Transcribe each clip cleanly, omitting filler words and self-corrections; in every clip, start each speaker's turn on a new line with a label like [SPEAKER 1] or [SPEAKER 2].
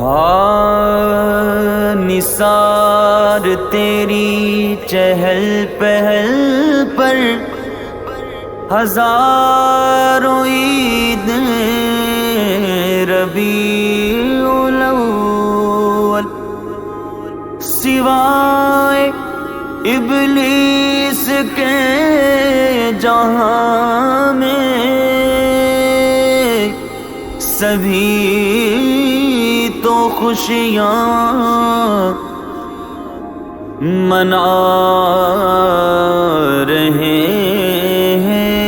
[SPEAKER 1] ہاں نثار تیری چہل پہل پر ہزاروں عید ربیع الاول، سوائے ابلیس کے جہاں میں سبھی تو خوشیاں منا رہے ہیں۔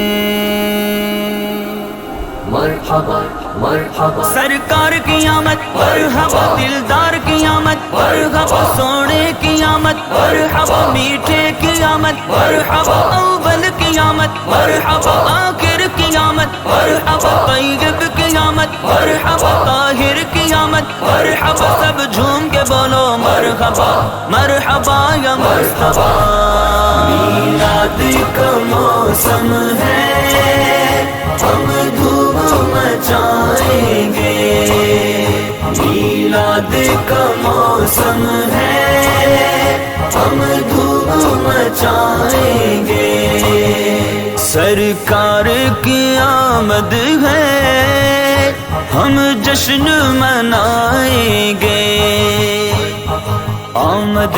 [SPEAKER 2] مرحبا مرحبا
[SPEAKER 1] سرکار کی آمد مرحبا، دلدار کی آمد مرحبا، سونے کی آمد مرحبا، میٹھے کی آمد مرحبا، اول کی آمد مرحبا، آخر کی آمد مرحبا، طیب کی آمد مرحبا، طاہر کی آمد مرحبا، سب جھوم کے بولو مرحبا مرحبا یا مصطفیٰ۔ میلاد کا موسم ہے، ہم دھوم مچائیں گے، میلاد کا موسم ہے، ہم دھوم مچائیں گے، سرکار کی آمد ہے، ہم جشن منائیں گے، آمد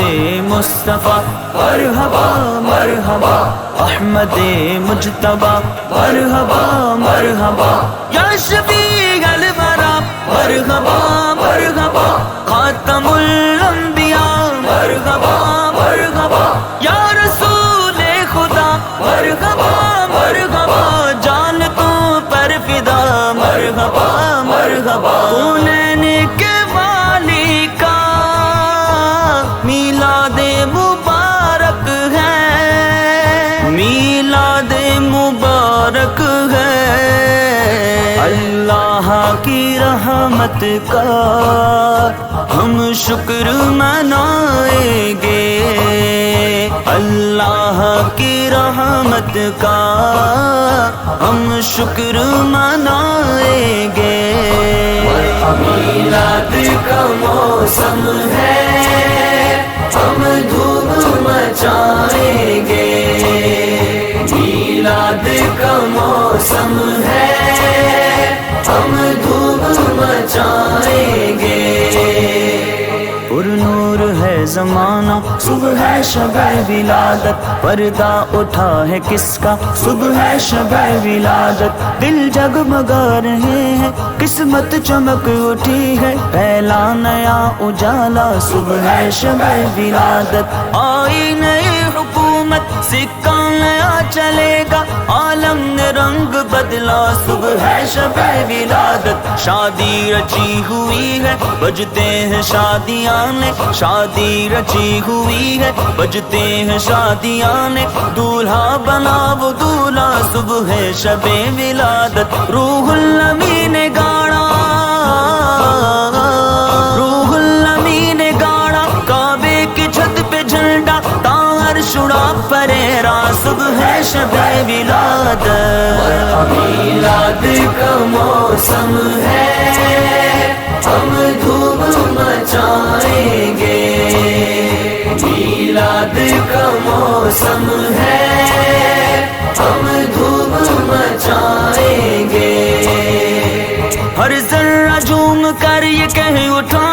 [SPEAKER 1] مصطفیٰ مرحبا مرحبا، احمد مجتبی مرحبا مرحبا، یا شفیع الورا مرحبا مرحبا، خاتم الانبیاء مرحبا مرحبا، یا رسول خدا مرحبا مرحبا، جان تو پر فدا مرحبا مرحبا، کونین کے والی کا میلاد مبارک ہے، میلاد مبارک ہے، اللہ کی رحمت کا ہم شکر منائیں گے، اللہ کی رحمت کا ہم شکر منائیں گے، میلاد کا موسم ہے، ہم دھوم مچائیں گے، میلاد کا موسم ہے، ہم دھوم مچائیں گے، پر نور ہے زمانہ صبح ہے شب ولادت، پردہ اٹھا ہے کس کا صبح ہے شب ولادت، دل جگمگا رہے ہیں قسمت چمک اٹھی ہے، پہلا نیا اجالا صبح ہے شب ولادت، آئی نئی حکومت سکہ نیا چلے گا، عالم نے رنگ بدلا صبح ہے شب ولادت، شادی رچی ہوئی ہے بجتے ہیں شادیاں نے، شادی رچی ہوئی ہے بجتے ہیں شادیاں نے، دولہا بنا وہ دولہا صبح ہے شب ولادت، روح الامین نے گاڑا، روح الامین نے گاڑا، کعبے کی چھت پہ جھنڈا، تاہر شڑا پریرا صبح ہے شب ولادت، میلاد کا موسم ہے، ہم دھوم مچائیں گے، میلاد کا موسم ہے، ہم دھوم مچائیں گے، ہر ذرہ جھوم کر یہ کہہ اٹھا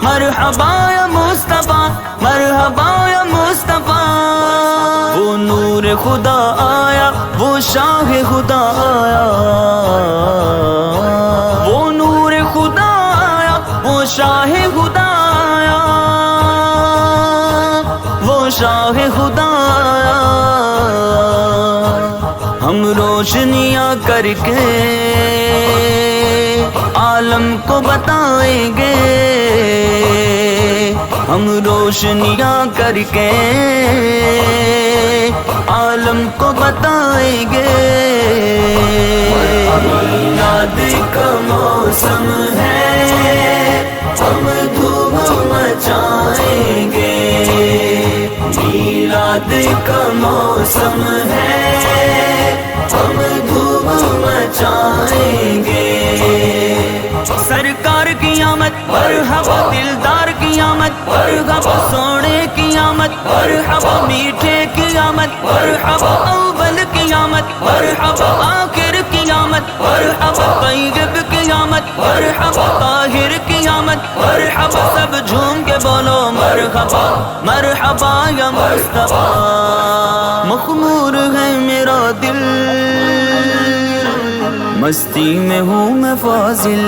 [SPEAKER 1] مرحبا یا مصطفیٰ مرحبا یا مصطفیٰ، وہ نور خدا آیا، وہ شاہ خدا آیا، وہ نور خدا آیا، وہ شاہ خدا آیا، وہ شاہ خدا آیا، ہم روشنیاں کر کے عالم کو بتائیں گے، ہم روشنیاں کر کے عالم کو بتائیں گے، میلاد کا موسم ہے، ہم دھوم مچائیں گے، میلاد کا موسم ہے، ہم دھوم مچائیں گے، سرکار کی آمد مرحبا دلدار کی آمد مرحبا سونے کی آمد مرحبا میٹھے کی آمد مرحبا اول کی آمد مرحبا آخر کی آمد مرحبا طیب کی آمد مرحبا طاہر کی آمد مرحبا سب جھوم کے بولو مرحبا مرحبا یا مصطفیٰ مخمور ہے میرا دل مستی میں ہوں میں فاضل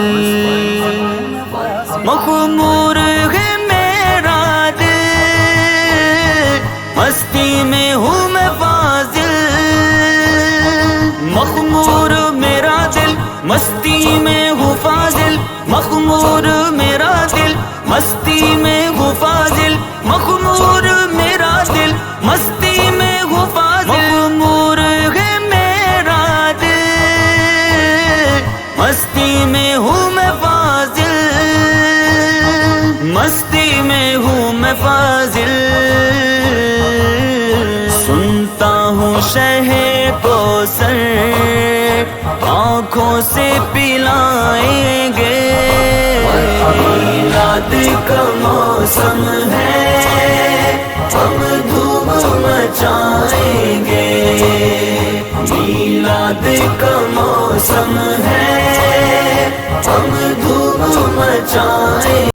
[SPEAKER 1] مخمور ہے میرا دل مستی میں ہوں میں فاضل مخمور میرا دل مستی میں ہوں فاضل مخمور میرا دل مستی میں ہوں فاضل مخمور میرا دل مستی میں ہوں فاضل مخمور ہے میرا دل مستی میں ہوں میں فاضل مستی میں ہوں میں فاضل سنتا ہوں شہ کو سر آنکھوں سے پلائیں گے میلاد کا موسم ہے ہم دھوم مچائیں گے میلاد کا موسم ہے ہم دھوم مچائیں